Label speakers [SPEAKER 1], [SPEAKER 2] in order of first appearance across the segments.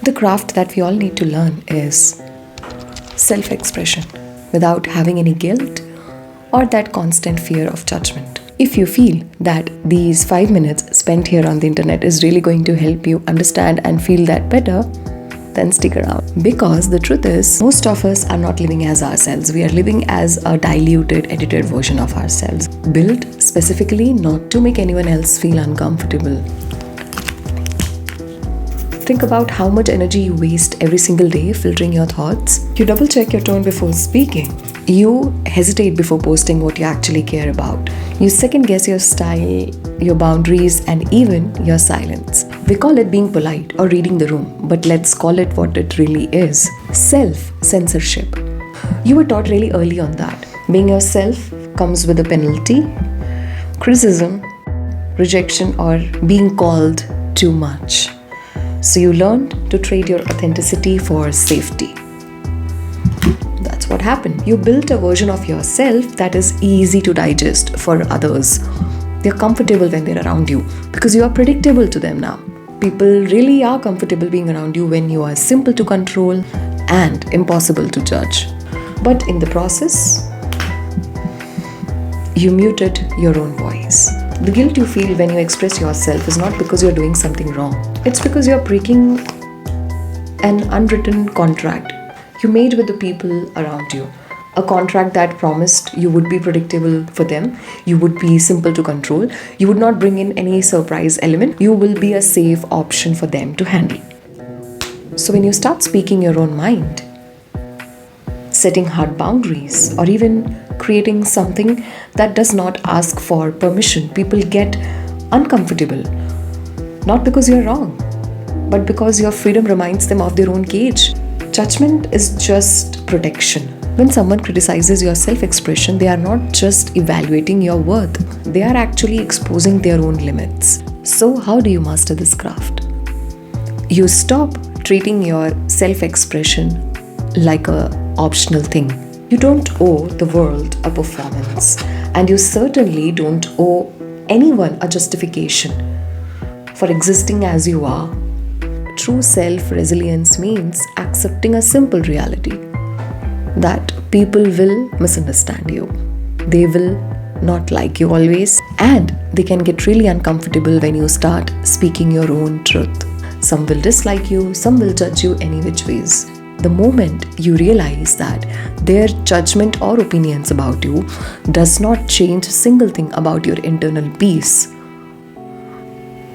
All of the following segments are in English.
[SPEAKER 1] The craft that we all need to learn is self-expression without having any guilt or that constant fear of judgment. If you feel that these 5 minutes spent here on the internet is really going to help you understand and feel that better, then stick around. Because the truth is, most of us are not living as ourselves. We are living as a diluted, edited version of ourselves, built specifically not to make anyone else feel uncomfortable. Think about how much energy you waste every single day filtering your thoughts. You double check your tone before speaking. You hesitate before posting what you actually care about. You second guess your style, your boundaries, and even your silence. We call it being polite or reading the room, but let's call it what it really is. Self-censorship. You were taught really early on that being yourself comes with a penalty, criticism, rejection, or being called too much. So you learned to trade your authenticity for safety. That's what happened. You built a version of yourself that is easy to digest for others. They're comfortable when they're around you because you are predictable to them now. People really are comfortable being around you when you are simple to control and impossible to judge. But in the process, you muted your own voice. The guilt you feel when you express yourself is not because you're doing something wrong. It's because you're breaking an unwritten contract you made with the people around you. A contract that promised you would be predictable for them, you would be simple to control, you would not bring in any surprise element, you will be a safe option for them to handle. So when you start speaking your own mind, setting hard boundaries, or even creating something that does not ask for permission, people get uncomfortable. Not because you're wrong, but because your freedom reminds them of their own cage. Judgment is just protection. When someone criticizes your self-expression, they are not just evaluating your worth. They are actually exposing their own limits. So how do you master this craft? You stop treating your self-expression like an optional thing. You don't owe the world a performance, and you certainly don't owe anyone a justification for existing as you are. True self-resilience means accepting a simple reality that people will misunderstand you. They will not like you always, and they can get really uncomfortable when you start speaking your own truth. Some will dislike you, some will judge you any which ways. The moment you realize that their judgment or opinions about you does not change a single thing about your internal peace,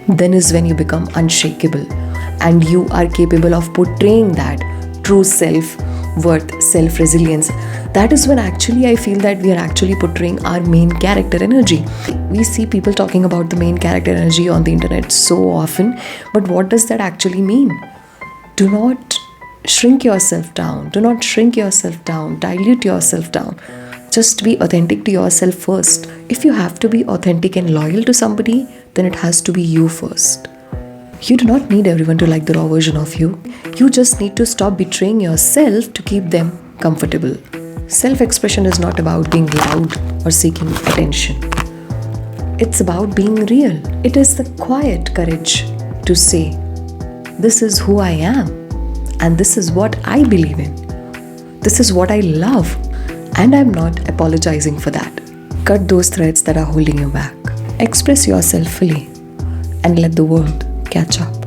[SPEAKER 1] then is when you become unshakable and you are capable of portraying that true self-worth, self-resilience. That is when actually I feel that we are actually portraying our main character energy. We see people talking about the main character energy on the internet so often, but what does that actually mean? Do not shrink yourself down. Do not shrink yourself down. Dilute yourself down. Just be authentic to yourself first. If you have to be authentic and loyal to somebody, then it has to be you first. You do not need everyone to like the raw version of you. You just need to stop betraying yourself to keep them comfortable. Self-expression is not about being loud or seeking attention. It's about being real. It is the quiet courage to say, this is who I am, and this is what I believe in. This is what I love, and I'm not apologizing for that. Cut those threads that are holding you back. Express yourself fully and let the world catch up.